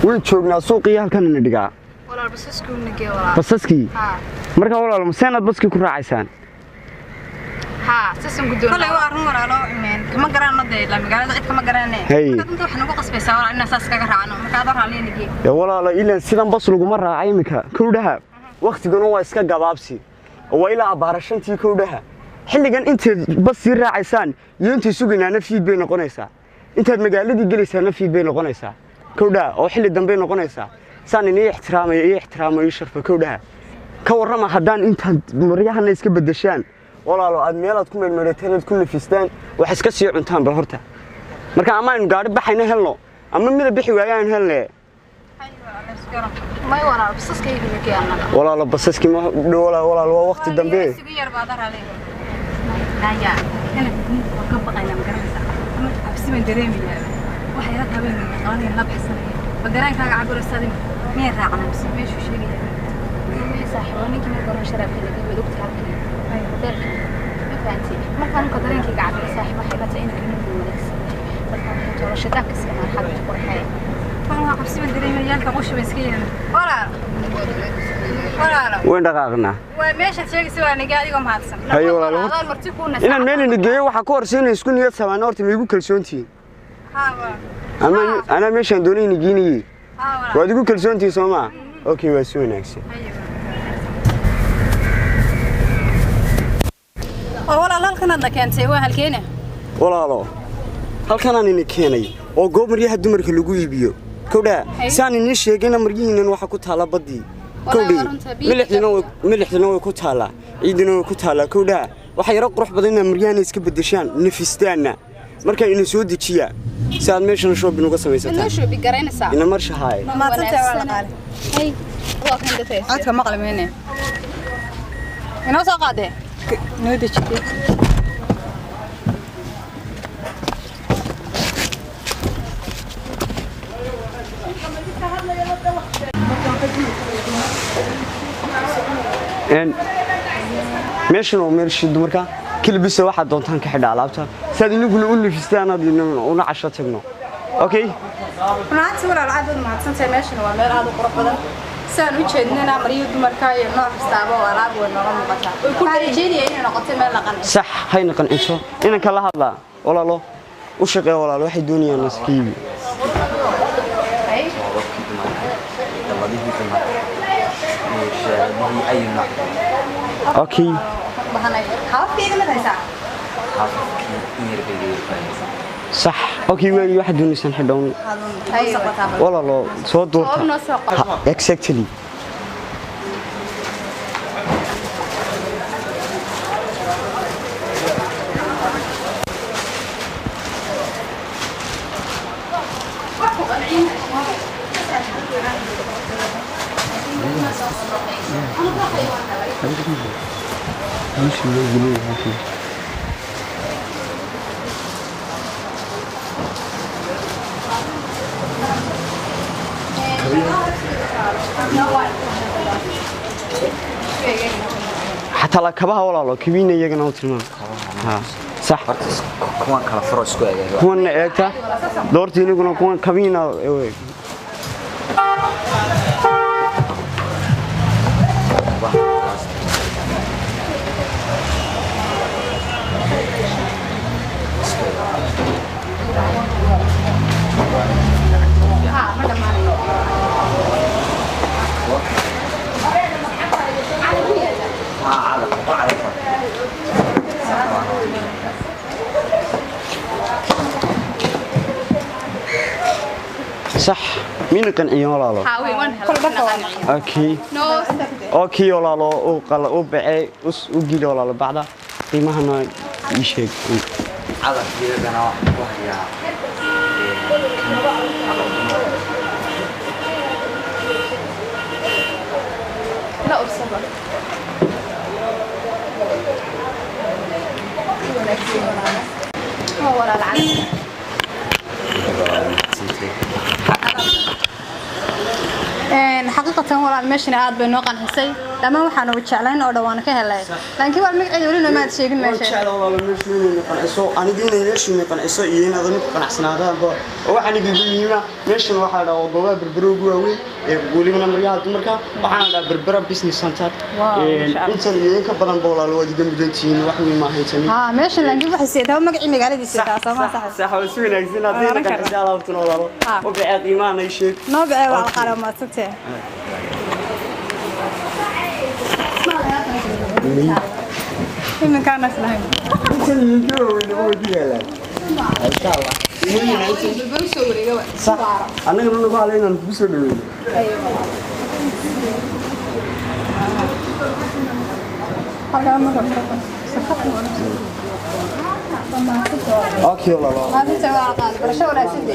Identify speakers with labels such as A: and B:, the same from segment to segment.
A: وين شوقنا سوقي halkan in dhigaa
B: walaal basaskii u nagay walaal
A: basaskii marka walaal maseenad baskii ku raacaysan
B: سيسم قدوم كله وارن وراء من كم قران نضي لا مقالة عد كم قرانه أنت وحنا نقص بس ولا إن أساس كجرانه مكادر عليه نجيب
A: يا ولا إلا سيدنا بصلوا مرة عيمك كودها وقت جنوا إسكا جوابسي وإلى عبارشان تي كودها حلي جن أنت بس يرى عيسان ينتي سوقنا نفي بين قنيسة أنت المقالة دي جلسة نفي بين قنيسة كودها أو حلي دم بين قنيسة سان إني احترام يشرف كودها كورما هدان أنت مريحة نسك بدشان walaalo aad meelaad ku meelmeereeteen ku nafistaan wax iska sii cuntaan ba horta marka ama in gaari baxayna helno ama mid bixi waayaan helne
B: may walaalo basaskayga nagayana
A: walaalo basaski ma walaalo waa waqti dambe
B: isugu yar baad araalay naya kana ka baqayna magaranaysa ama absiman dareemiyaa waxa yara habeen qaanay la baxsanay bagaraankaaga cabirsadin meel raacna meeshu sheegay saaxiibani kima garan sharafka laga wadogta halkan فانتي ما كانوا قدرين كي قاعد صاحب حيبته إنك نقول ولكن فكان ترى شداك السماء حد تقول حي فأنا قبسي من دريم ريال كوش مسكين ولا
A: وين دقاقنا
B: وماشي شيء سوى نقال يوم هاتسم
A: أيوة والله إن الميل نجيه وحكور سين يسكن يتسوى نورتي ميقول كل شونتي أنا ماشي عندوني نجيني وادقول كل شونتي سما أوكي واسوي نكسي
B: ولا هالكن هذا كان سوى هالكينه
A: ولا لا هالكن أنا نكيني أو قوم ريح الدمر كلجوا يبيو كودا سان النشيء جينا مرجين إنه واحد كتلا بدي كودي ملحنا كتلا عيدنا كتلا كودا وحيرق روح بدينا مريان يسكب الدشان نفستنا مركا إنه سود شيء سان مش نشوف بنقص ميسات
B: نشوف بقرين الساعة
A: إنه مرش هاي
B: ما تنتهي ولا قال هاي هو كان دفع عاد كم مقلم هنا هنا ساقده نودي شدي
A: إن ماشينو ماشي دمركا كل بس واحد دونتان كحد علابته سادين نقول في استانا دي ونعشى تجنو أوكي
B: ما عاد ولا العدد ما عاد سنتي ماشينو ولا هذا قرب بدن سان وجهنا مريض دمركا نوع استعبا ولا ولا مقطع كل جيني إنه نقطة ما لقنا
A: صح هاي نقن إنشو إن كلا هذا ولا له وشقي ولا له واحد دنيا نسكيبي أوكي. صح. أوكي وين واحد دون يسنح دون. والله لا صوت دور. Exactly. مش يقولوا هاكي حتى لا كبها ولا لا كبينة يجنا وترمان ها صح
C: كمان كلا فروس كوي
A: كمان إيكتا دورتي نقولنا كمان كبينة صح مين قنعي ولا لا
B: حاوي وين
A: اوكي اوكي ولا لا او قال او بعي او جيل ولا لا بعدا قيمهنا يشيك
C: على كده انا وحيا
B: لا أصبر هو ولا العين حقيقة walaal meeshana aad bay noo qanxisay dhammaan waxaan ugu jeclayn oo dhawaan ka helay laakiin wal magaceedu wali ma sheegin meesha
A: walaal meeshana qanxiso aniga meeshana qanxiso iyo inaad ku qanacsanaadaan waxaan igu muhiima meeshana waxa la dhaho goobaha berberoogu waaweyn ee waliba maryaha dumarka waxaan dhahaa berbera business center intan iyo ka badan walaal waa diga mudantiin wax weyn ma haysan
B: meeshana laakiin waxa sidaa magacii magaaladiisa taas ma sax
A: sax oo si wanaagsan aad ka qanxisaan walaal oo bixid iimaan ay sheeg
B: noo bixid wal qaraamadsatay إنه كان أسلم.
A: صح. أنا قلنا نقول علينا نبصر لوين. أوكي والله.
B: هذا سوى عقال برشة ولا سدي.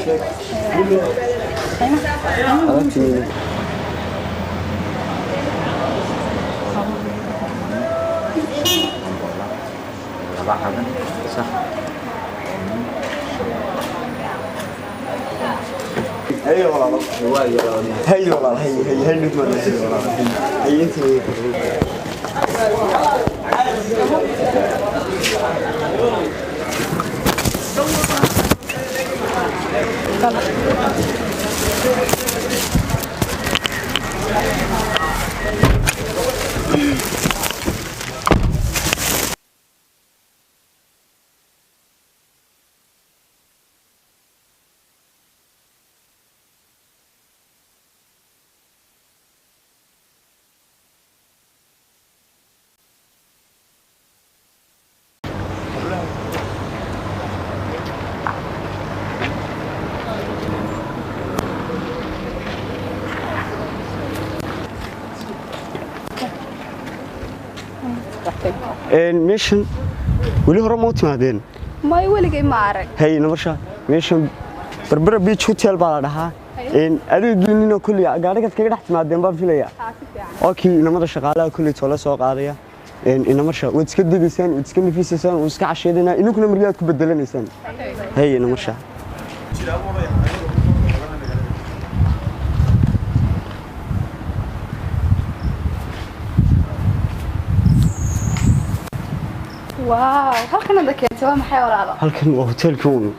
C: صح
A: هي والله هي والله هي نتمنى هي انت ميشن ولي هرم موت مادين
B: ما يولي ما أعرف
A: هاي نمرشة ميشن بربرة بيتش هوتيل بالها إن أدي جنينه كلية قاعدة كده تحت مادين بافيليا أوكي نمرة شغالة كلية ولا سوق عادية إن نمرشة وتسكت دقيسان وتسكت في سنة وتسكت عشرين إنه كنا مريات كبدلنا سنة هاي نمرشة
B: واو هل كنا ذكرت وما حيوان على
A: هل كان هوتيل كون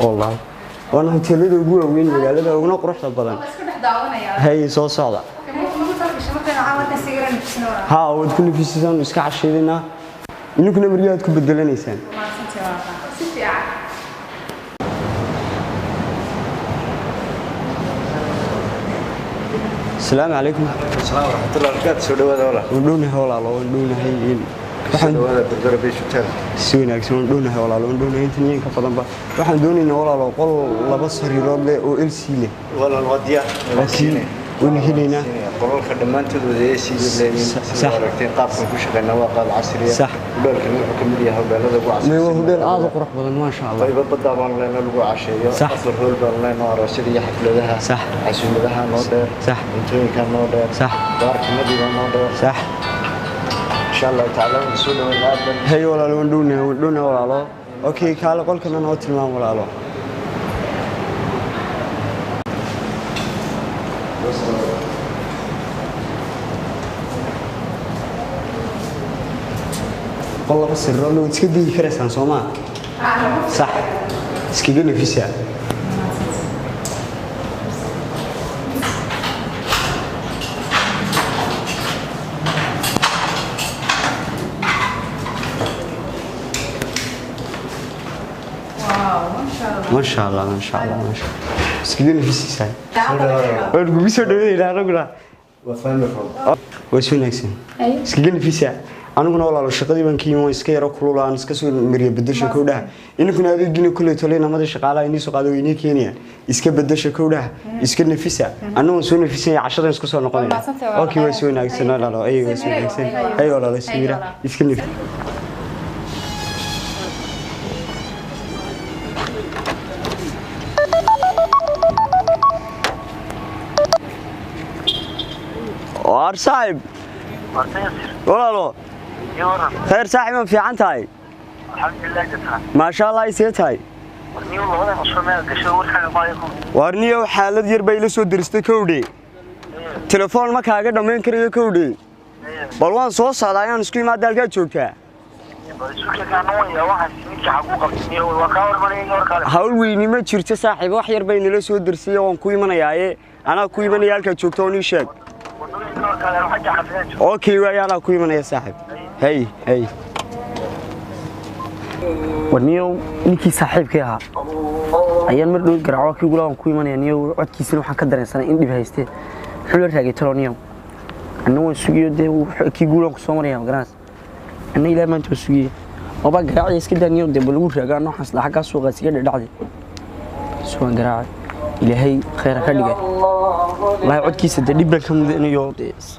A: والله وانا هوتيلada ugu weyn magaalada ugu quruxda badan hay soo socda ha wad ku nafisaan iska casheedina inkuna maryaad ku bedelaneysaan السلام عليكم
C: السلام ورحمة الله وبركاته سو dhawaada walaal
A: wadoonahay walaal wadoonahay
C: waxaan dhawaada berbera beesha hotel
A: si wanaagsan wadoonahay walaal wadoonahay inta ka badan ba waxaan doonaynaa walaal qol laba sariirood leh oo LC leh
C: walaal wadiya
A: ونهينا
C: قرارك دمانتود وديسي
A: صح
C: aragteen qaabkan ku shaqeynaa waa qaab casri ah
A: صح
C: dhoolkan wuxuu ka mid yahay hawlada ugu casrisan
A: waa hudeel aad u qurux badan ma sha Allah
C: qayb badan baan leenahay lagu casheeyo afar hool baan leenahay aroosyada iyo xafladaha
A: صح
C: casuumadaha noo dheer
A: صح
C: cuntooyinka noo dheer
A: صح
C: baarkimadii noo dheer
A: صح
C: إن شاء الله تعالى نسول ونلعب
A: هي ولا ودونا ولا لا أوكي كلا قول كنا نوت المام ولا لا والله بس الرول وتسكدي كرسان صوما صح سكيجني في ساعة ما شاء الله ما شاء الله ما شاء الله سكيدني في ساعة أقول بيسوي ده لا رجلا وشو نكسين سكيدني في ساعة أنا كنا والله شغالي بنكي ما إسكير أكلوا لان إسكسو مريء بدرش كوده إنه كنا أدينا كل تولينا ما ده شغالة إني سقادو إني كينيا إسكير بدرش كوده إسكير نفسه أنا وسوي نفسي 10 إسكسو نقولنا أوكي وسوي نكسين لا لا أيوة وسوي نكسين أيوة والله إسكير نفسه وارصايب والله خير صاحبي ما في عنتاي
D: الحمد لله جتها
A: ما شاء الله يسيتاي
D: ورني والله وضع مصمم قشور حاجه ما يكون
A: ورني وحالد ير بيل سو درستي كودي telefoon ma kaaga dhamayn karayo kowdhi bal waan soo socdaa ayaan isku imaada halkaa joogtaa hawl weyni ma jirto saaxiib wax yar bay nala soo dirsiyay waan ku imanayaaye anaa ku imanaya halkaa joogto oo ii sheeg okay waay anaa ku imanaya saaxiib hey
E: ونيو نيكي صاحبكي ها ayaan mar dhow garaaco kii gulaan ku imanaya niyo codkiisina waxaan ka dareensanay in dib haystay xul raagay taloniyo anuu sugiyo de kii gulaan ku soo maraya garaas anna ilaa maanta sugiyo oo ba garaaco iska daniyo de bal ugu raagaa nooxan isla xagga suuqa siga dhacday soo garaac ilaahay khayr ka dhigay wallahi codkiisa de dib baan ka mudanayo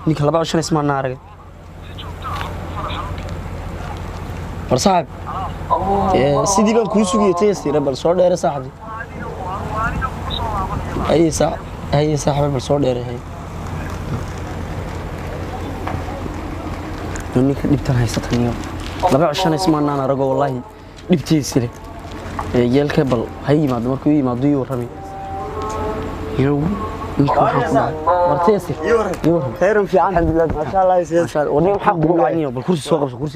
E: ninka 25 isma naarag farsaab sidii baan ku sugiyay taysira bal soo dheer saaxdi ay saaxib bal soo dheerahay ninka dibtan haysataniyo 25 ismaanaan arago wallahi dibtiisile yeelka bal hay yimaado markuu yimaado iyo warami iyo ninka marteesi iyo
A: khayran fiican alxamdulillah ma sha Allah
E: ma sha Allah wadin xaq buu laayay bal kursi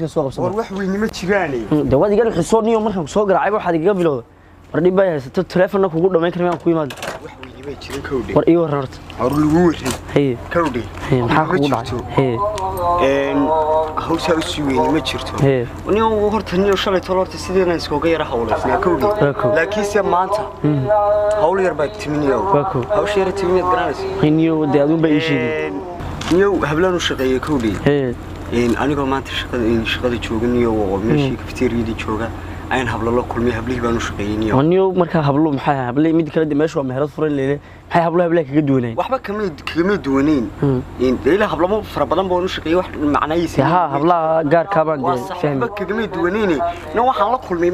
E: soo qabso
A: war wax weyn ma jiraanay
E: dawadi gal xisoniyo markaan soo garaacay waxa iga bilowday war dib bay haysato telefoonka kugu dhameyn karmaan ku yimaado
A: wax weyn ma jirin kowdhi
E: war iyo wararta
A: war lagu warin
E: hay
A: kowdhi
E: maxaa kugu dhacay
A: hawsha u sii weyn ma jirto niyo horta niyo shalay tolorta sideena iskooga yara hawlaysnaa kowdhi laakiin se maanta hawl yar baa timiniyo hawsha yar timiniyo garanaysa
E: niyo de adun bay sheegay
A: niyo hablaan u shaqeeyay kowdhi anigoo maanta shaqada joogniyo oo meeshii kafteeriyada jooga ayaan hablo la kulmay hablihii baan u shaqeeyay
E: niyo marka hablo maxay hablay mid kale meesha waa meherad furan leeyahay maxay hablo kaga duwaneen
A: waxba kama duwaneen ilaa hablo fara badan baan u shaqeeyay wax macnaayis
E: ha habla gaar ka baan
A: fahmay waxba kama duwaneen waxaan la kulmay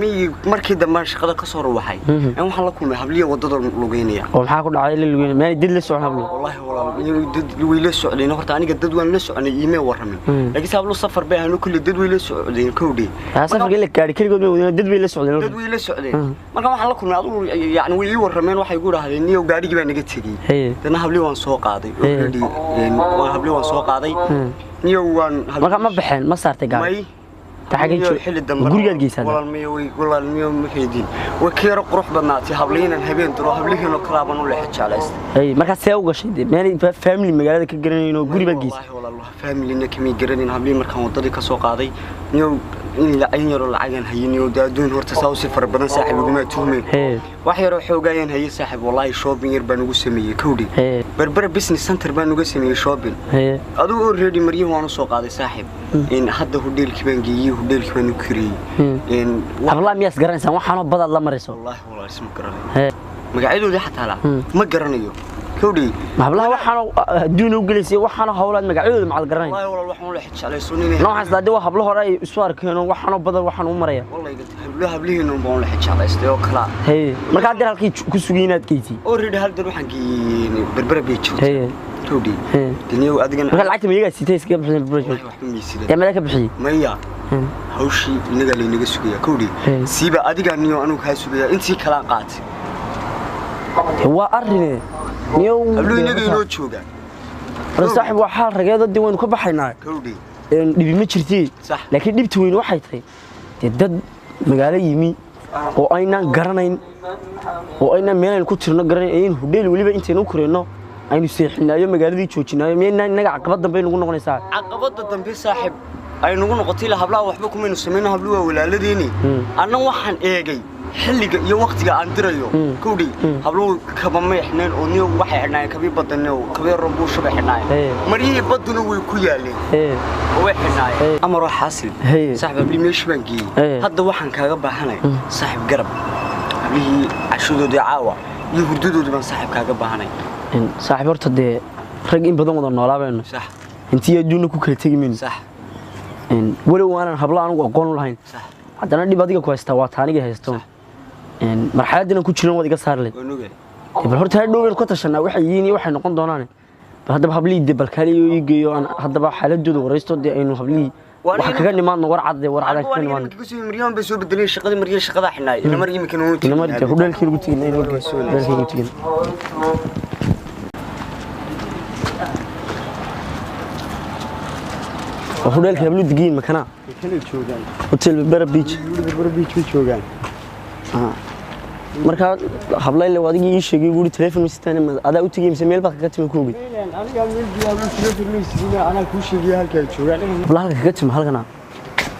A: markii dambe shaqada ka soo ruuxay waxaan la kulmay hablihi wadada lugeynaya
E: oo maxaa ku dhacay la lugeynaya ma did la socon hablo
A: wallahi dad way la socdeen horta aniga dad waan la soconay iime waramin laakiin hablo safar bay aanu kulli dad way la socdeen kowdhi
E: safarka la gaari kaligood ma dad way la socdeen
A: marka waxaan la kulmay adu yaani way warameen waxay ku raahdeen niyo gaarigi baa naga tagay dana habli waan soo qaaday habli waan soo qaaday niyo waan
E: marka ma baxeen ma saartay gaari taxageeyo
A: xilli dambe
E: guriga geeysan
A: walaal miyo maxeedin wakiiro qurux badnaatay habliinan habeen diro hablihiina kala baan u leexay jeclaystay
E: marka see u gashay meel family magaalada ka garanayno guriga geeysan
A: walaal family-na kami garanin habli markaan wadadii ka soo qaaday niyo in la ay yaro lacagan hayniyo daadoon horta saaw si far badan saaxiib ugu tuhmeen wax yaro xoogayeen hay saaxiib wallahi shopping yar baan ugu sameeyay kowdhi berber business center baan ugu sameeyay shopping adu already mariyo waan soo qaaday saaxiib in hadda hotelkii baan geeyay hotelkii baan u kiriyay
E: habla miyas garanaysan waxaan badad la marayso
A: wallahi isma garanay magacaydooda xataa la ma garanayo kowdhi
E: hablaha waxaan duun u galeysay waxaan hawlaad magacooda ma garanay
A: wallahi walaal waxaan la xijaalaysoonay
E: noocaas daadii waa hablo hore ay isu arkeen waxaan badan waxaan u maraya
A: wallahi hablihiina baan la xijaalaystay oo kala
E: marka hadda halkii ku sugiinaad geeyay
A: already hal dar waxaan geeyay berber bay joogtay kowdhi diniyo adigan
E: marka lacagta miyiga sitay iska bixin berber jamada ka bixiyay
A: maya hawshii inaga leeynaga sugaya kowdhi siiba adiga niyo anu ka sugaya intii kala qaatay
E: waa arrin niyo
A: hablo inaga inoo jooga
E: saaxiib waxa rageedo diiwaan ku baxaynaa
A: kowdhi
E: dhibi ma jirtay laakiin dhibtu weyn waxay tahay dad magaalo yimi oo aynaan garanayn oo aynaan meel ku tirno garanayn hudeel waliba intaanu kureeno aynu seexinaayo magaaladii joojinaayo meena inaga caqabad dambe nagu noqonaysaa
A: caqabada dambe saaxiib ay nagu noqotay la hablaha waxba kuma inuu sameeyno habluhu waa walaaladeeni anna waxaan eegay xilliga iyo waqtiga aan dirayo kowdhi habluhu kaba meexneen oo niyo waxay xidhnayeen kabi badanoo kabi robo shabay xidhnayeen mariyay baduna way ku yaaleen oo way xidhnayeen amaro xaasil saaxiib habli meesh baan geeyay hadda waxaan kaaga baahanay saaxiib garab hablihii cashudoodii caawa iyo hurdadooda baan saaxiib kaaga baahanay
E: saaxiib horta de rag in badan wada noolaabayno
A: sax
E: intii adduunka ku kala tagimeen
A: sax
E: wali waan habla anigu aqoon lahayn
A: sax
E: haddana dib adiga ku haystaa waa taaniga haysto marxaladina ku jiran wad iga saarlay bal horta hadhow ku tashanaa waxay yihiin iyo waxay noqon doonaan bal hadaba hablii dibal kaliyo iigeeyo aan hadaba xaaladooda waraysto de aynu hablii wax kaga nimaadno war cad kaga nimaadno
A: mariyaan bay soo bedelay shaqada mariyo shaqada xinaay ina mar yimika noo
E: tina mar hudheelkii lagu tigay وهناك يبلو دقين مكانها
A: كانوا joogaan
E: هوتيل برا بيتش
A: barbara beach way joogaan
E: marka habla ilaa wadigi ii sheegay guri telefoon mistaan adaa u tagay mise meel baa kaga timi kuugi
A: aniga meel biyaha telefoon mistaan ana ku sheegay halka ay joogaan
E: habla halka kaga timi halkana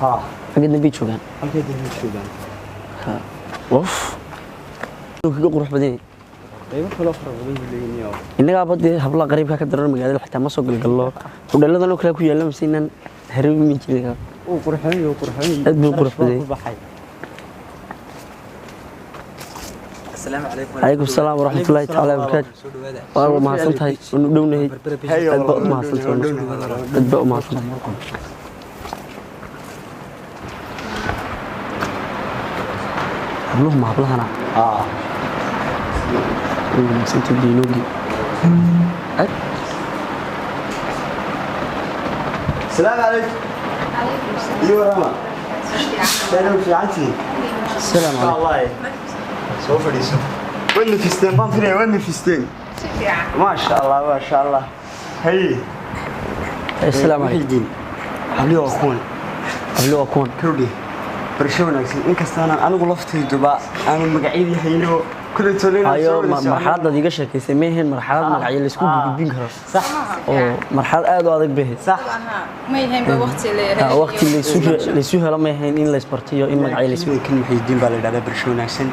A: ha
E: xageedna bay joogaan
A: halka ay joogaan
E: ha waf kaga qurux badan
A: qaybo kale oo fara badan leeyahay
E: inaga badii habla qariibka ka daran magaalada xitaa ma soo galgalo hudheeladan oo kale ku yaala masiinan hareemi mi jiray
A: oo qurxan
E: aad buu qurux badan
F: السلام عليكم
E: عليكم السلام ورحمة الله تعالى وبركاته والله ما حصلتها ونودونه أدبأ ما حصلتها أدبأ ما حصلتها اللهم حبلها أنا سنت الدينوجي
A: السلام عليكم ايوه رحمة سلام في عندي
E: السلام عليكم
A: الله سوف ليسو وين فيستين بان فري وين فيستين ما شاء الله ما شاء الله هي
E: السلام عليكم
A: علي اخوان
E: قبل أكون
A: كودي برشلونة إن كستانا أنا قلفتي دبا أنا مقعيدي هينو كل تولين
E: أيوة مرحلة دقيقة شكل سميهن مرحلة مقعية اللي سكوب بيبين كرا
A: صح
E: أو مرحلة أدو أدق به
A: صح
B: ما يهم بوقت اللي
E: وقت اللي سوها لما يهين إن لسبرتيو إن مقعية اللي سوها
A: كل محيدين بالي على برشلونة سن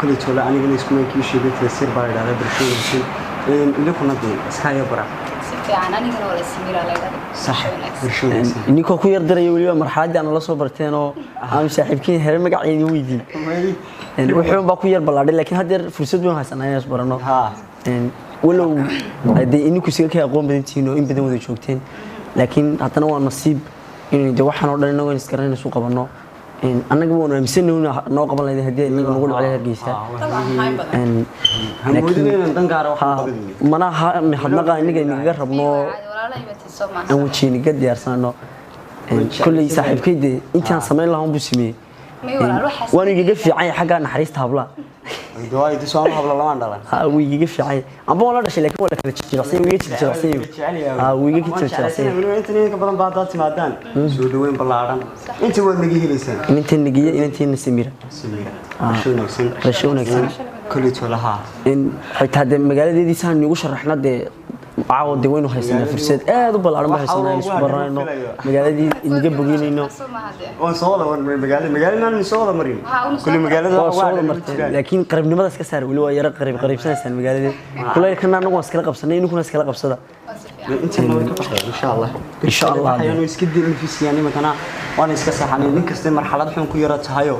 A: كل تولين أنا قلت لكم كل شيء بيت يصير بالي على برشلونة سن اللي كنا دين سكاي برا
B: أنا نقول ولا سمير على
A: صح برشلونة سن
E: إنكوا كوير دري وليا مرحلة أنا لا صبرتينه أنا صاحبكين هرم مقعية ويدي وحوم باكوير بلادي لكن هذا فرصة بيوم حسنا يا صبرنا
A: ها
E: ولو هذا إنكوا سير كي أقوم بدينتينو إن بدون وجوكتين لكن حتى نوع نصيب إنه جوحنا ولا نوع نسكرنا سوق قبلنا إن أنا قبلنا مسنون نوع قبلنا هذه هدية اللي نقول عليها الجيسة إن
A: لكن تنقارو
E: منا محدنا قاعدين نجرب نو أول شيء نقدر يرسلنا كل صاحب كده أنت سمعنا لهم بسمي وأنا يجي في عين حاجة نحريست هبلا
A: دواي تسوى ما هبلا ما ندلا
E: ويجي في عين أبغى ولا شيء لكن ولا كذا تجلسين ويجي تجلسين ويجي تجلسين
A: أنت نيجي بدل بعضات مادان شو دوين بلارن أنت وين نجيه لسان
E: أنت نجيه أنت نسميرة
A: شو نكسن
E: رشوا نكسن
A: كل تولها
E: إن حتى هذا المجال دي سان يقول شرحنا ده عاود دوينه هيسنا فرصة ده بالعربي هيسنا يسبرنا إنه مجال دي نجيب بقولي إنه
A: وصولا مجالنا نصولا مريم كل مجال
E: هو صور مرتين لكن قريب نمط كسر ولو يرى قريب سنة المجال دي كله كنا نقول سكلا قبصنا إنه كنا سكلا قبصنا
A: أنت إن شاء الله
E: إن شاء الله
A: يعني يسكدي النفس يعني مثلا وأنا إسكسح يعني نكست مرحلة حين كيرات هايو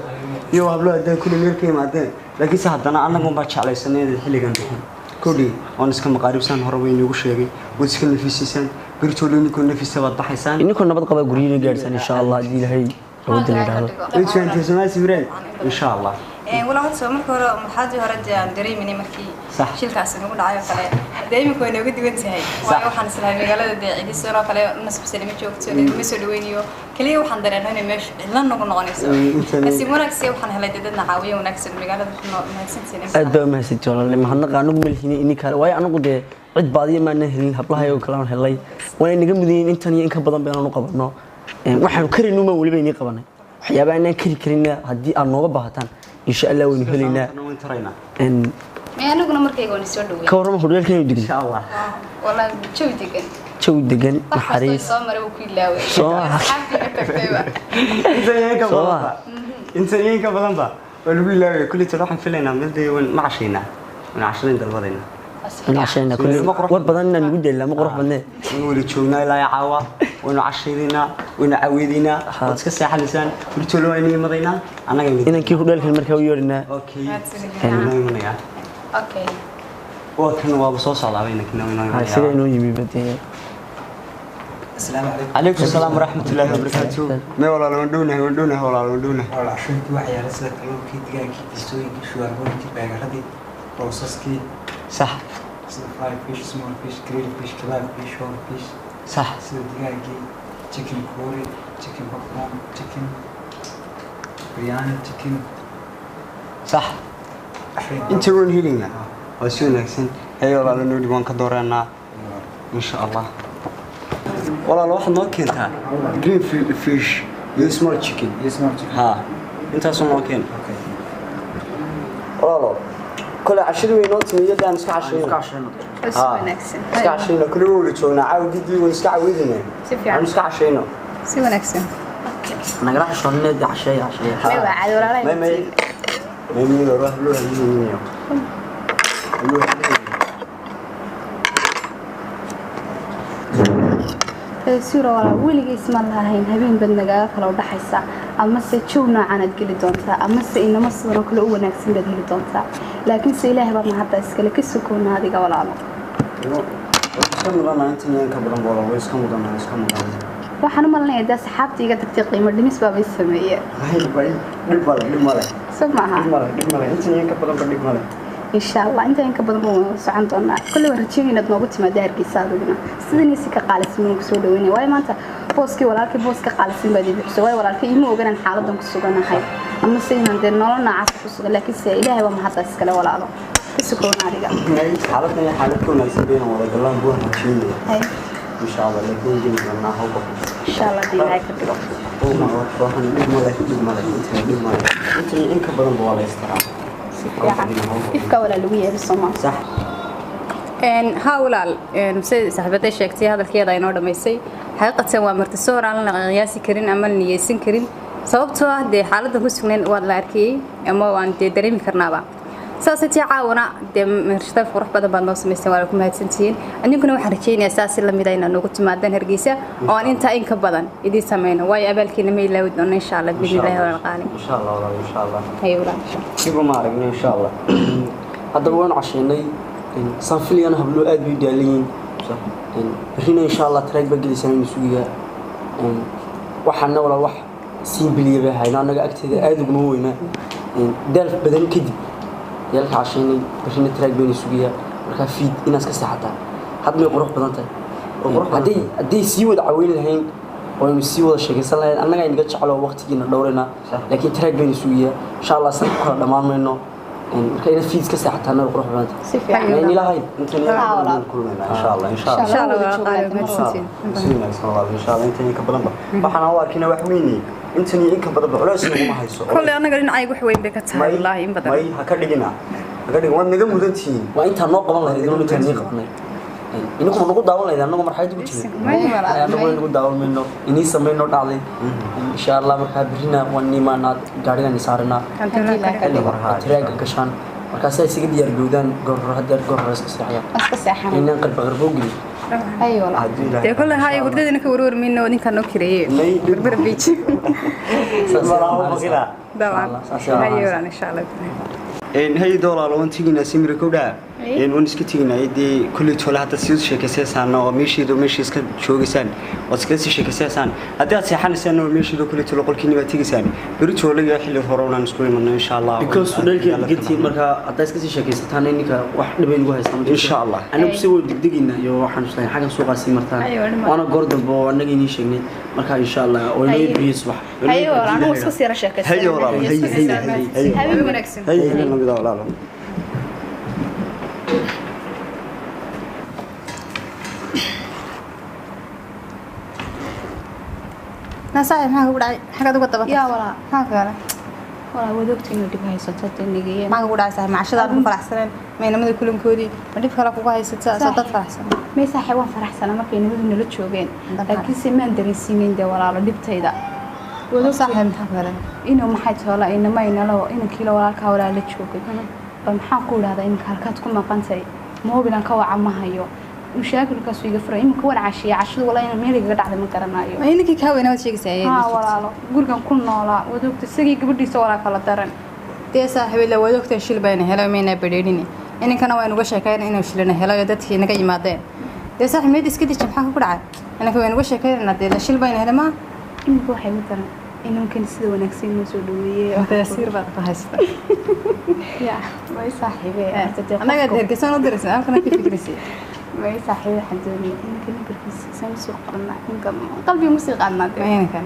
A: يو قبله ده كل مير كي مادين لكن ساعدنا أنا قم بتش على السنة اللي جنبهم كودي وأنا إسكم مقارب سان هروين يوش يجي وإسكم النفس سان بريتولين يكون نفس سبعة بحسان
E: إنه كنا بتقبل قرينا جالسين إن شاء الله دي هي ودنا هذا
A: إيش أنت سمعت سبرين إن شاء الله
B: ولا هاد سو marka hore maxaad hore aan dareeminay markii
A: صح
B: shilkaas nagu dhacayo kale deemi ko inoo gudwan tahay waayo waxaan islahay magaalada deecidi soo kale nasab salimi joogto ma soo dhaweyniyo kaliya waxaan dareemayna meesha cidlan nagu noqonayso kasi wanaagsi waxaan helay dadna caawiyo wanaagsan magaalada ku noolaansantay
E: aad baa mahadsantahay walaal ma hadna qaanu milhiin in kale waayo anagu de cid baadiye ma helin hablaha oo kala helay way naga mudeen intan iyo in ka badan baan u qabano waxaan karinuu ma waliba inii qabanay waxyaabaha aan karin hadii aan nooga baahataan إن شاء الله ونهلنا إن
B: ما أنا قلنا مركي قوني سودوي
E: كورما هدول كانوا يدري
A: إن شاء الله
B: والله شو دقن
E: شو دقن حريص
B: صامر وكيل لاوي
E: صح
A: إنت يين كبلان با ولوي لاوي كل تروح فيلنا مدي مع شينا من 20 دلبدينا
E: عشان كل ور بدنا نقول لا مقروح بدنا
A: نقول تشونا لا يعاوا ونعشينا ونعويدنا وتسك ساحه لسان كل تلو اني مدينا انا
E: إن كي هدول كلمة كويورنا
A: اوكي
B: اوكي
A: وكان وابو صعب بينك
E: هاي سير إنه يمي بدي
F: السلام عليكم
A: عليكم السلام ورحمة الله وبركاته ما ولا لوندونه ولا لوندونه
F: ولا عشان واحد على سلك لو كي دقيقة كي تسوي شو أربعين كي بعدين بروسسكي
A: صح
F: فراي فيش سمول فيش جريل فيش كباب فيش هون فيش
A: صح
F: سوي دقيقة تشيكن كوري تشيكن بابون تشيكن برياني تشيكن
A: صح انت وين هيلينا وسوي نكسن هي ولا لوندي وان كدورنا ان شاء الله walaalo waxaad noo keentaa green fish iyo small chicken ها انت اصلا ممكن والله كل 10 وينوت ميدان اسك 10
B: بس ونكسن
A: اسك 10 كل ولي جونا عاودي واسك عاودنا
B: سيفيان
A: اسك 10
B: سي ونكسن
E: انا راح شلون ندي عشاء
B: ما بعد ولا لا
A: ما روح له
B: سيرة ولا ولي اسم الله هين هبين بدنا كلا وضحيسا أما سجونا عن الجلد دونتا أما سئنا مصدر كل أول نكسين بدهلي دونتا لكن سإله بقى ما حتى إسكالك السكون هذه قولا له
A: اسكم لنا أنت مين كبرنا ولا ويسكم لنا
B: waxaan u malinayaa daa saxaabtiga tagtay qiimo dhimis baa bay sameeyeen
A: dhib male
B: samaha
A: inta yeen ka badan dhib male
B: insha Allah inta yeen ka badan oo socon doona kulli warjeen inaad noogu timaado hargeysa adiguna sidii si ka qaalisan ugu soo dhaweynay way maanta booski walaalkii booska qaalisan baad ibixso way walaalkii ima oganan xaaladan ku suganahay ama saynan de nolol naacas ku sugan laakiin si ilaahay waa mahad iskale walaalo كسكون عليك.
A: حالتنا هي حالتكم نايسين بينهم ولا قلنا نقول هالشيء. إن شاء الله لكن جينا معنا هو.
B: إن شاء الله دي هاي كتير.
A: هو ما هو صراحة دم ملك. أنت إنك بدن بوالله استراحة.
B: إفكا ولا لوية بالصمام.
A: صح.
G: إن هؤلاء مسي صاحبتي شكتي هذا الكيد أي نوع ميسي حقيقة هو مرتسور على قياسي كرين أمل نيسين كرين sababtoo ah de xaaladda ku sugnayn waa la arkay ama waan de dareemi karnaaba saasati caawna de marshada furux badan baan noo sameeyay waa ku mahadsantiin aniguna waxaan rajeynayaa saasi la mid ah inaan ugu timaadaan Hargeysa oo aan inta in ka badan idin sameeyno way abaalkiina ma ilaawi doono insha Allah billahi wal qaali
A: insha Allah wala insha Allah
G: hayra
A: kiba ma aragna insha Allah hadda waan casheynay sanfiliyana hablo aad bay daaliin rina insha Allah track bagelisan suugiga waxana wala wax سيمبلي بها هنا أنا قاعد كذا أدق نوينا دالف بدن كذب يلك عشاني بشين التراك بين السوقية مركا فيد الناس كسحتها حد ما يروح بدنته أدي سيود عويل الحين ويوم سيود الشيء سلا أنا قاعد نقطع على وقت جينا دورنا لكن تراك بين السوقية إن شاء الله سنكون دمان منه مركا فيد كسحتها أنا بروح بدنته يعني لا هاي أنت كلنا إن شاء الله إن شاء الله
G: إن شاء الله
A: إن شاء الله أنت كبرنا بحنا واكنا وحويني أنتني إنك بدأ علاش ما هيسو
G: كل أنا قاعدين عايق وحوين بكتها والله إن بدأ
A: ما هكذا هكذا وأنا نجم مدنتين وأنت ناقم الله يدينون أنتني قبنا إنكم نقول داون إذا نقول مرحلة بتشين أنا نقول داون منه إني سمين نوت عليه إن شاء الله مرحبا واني ما نات قارينا نسارنا تراك كشان مركز سيجي يرجودان قرر هدر قرر سكسحيا
B: أسكسحيا
A: إن نقل بغربوجي
B: أيوة
G: ده كل هاي وردة إنك ورور منه ودين كانوا كريه بربر بيتش أيوة إن شاء الله
A: إن هاي دولار لون تيجينا سمير كودا إن ونسك تيجينا يدي كل تولى حتى سيوس شكسيسان أو ميشي دو ميشي سك شوكسان وسكسي شكسيسان هذا سيحان سان وميشي دو كل تولى كل كنيبة تيجيسان بري تولى يحل فرونا نسكوي منه إن شاء الله.
E: because قلتي مركا هذا سكسي شكسيسان إنك واحد بينجوا هيسام
A: إن شاء الله.
E: أنا بسوي دقيقة يو حنشتاين حاجة سوق سيمرتان وأنا قرد بو أنا جيني شغني مركا إن شاء الله ونبي بيصبح.
B: أيوة أنا وسكسي رشاكس.
A: هي
G: نصائح ما هو بدأ حاجة دوقة طبعا
B: يا ولا
G: ما كذا
B: ولا ودكتور إنه دبها يسطت النجية
G: ما هو بدأ سهل مع شدة أبو فرح سنين ما ينمد كلهم كودي ما دي فكرة كوكا يسطت فرح سنين
B: ما يصح وان فرح سنة ما كأنه بدنا نلتشوجين لكن سمان درسيمين ده ولا دبتة ده
G: ودو صح من حفلة
B: إنه ما حد ولا إنه ما ينلو إنه كيلو ولا كولا لتشوجين فمحاقول هذا إنك حركاتكم ما قنتي ما هو بنا كوا عمها يو مشاكل كسوي قفرة إما كون عشية عشرة ولا إنه ميري قد عدم كرنا يو
G: ما إنك كهوي نوت شيء سعيد
B: ولا قولكم كنا لا ودوك تسقي قبل صورة كلا درن
G: دي صاحبي لو ودوك تشيل بينه هلا مين بديني إنك كانوا وين وش كان إنه شلنا هلا يدت هي نجي مادين دي صاحبي ميد إسكتي شبحة كبرعة أنا كوين وش كان ندي شيل بينه هلا ما
B: إنه هو حي مثلا إنه ممكن يصير ونكسين مسؤولية
G: وتأثير بعد فهست
B: يا ما يصاحبي
G: أنا قاعد هركسان ودرس أنا كنا في فكرتي ما يصحي حدوني يمكن بركيس سامسونج قرنا يمكن قلبي موسيقى عنا
B: وين كان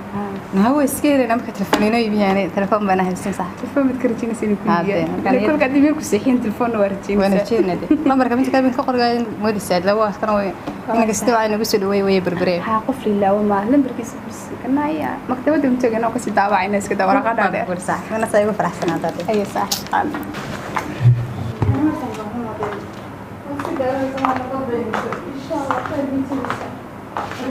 B: هو سكير انا مك تلفونينو يبي يعني تلفون بنا هلسين صح
G: تلفون متكرجين سيني
B: هذا.
G: كل كل قاعدين يمكن سيحين تلفون ورجين
B: وانا جينا دي نمبر كم انت كان كقرقاين مودي ساد لو كانوا انا قستوى انا بس وي بربري
G: ها قفل الله وما لم بركيس بس كنا هي مكتبه متجنا وكسي دعوه عينا اسك دورة قاعده
B: صح انا سايبه فرح سنه
G: اي صح قال إن شاء الله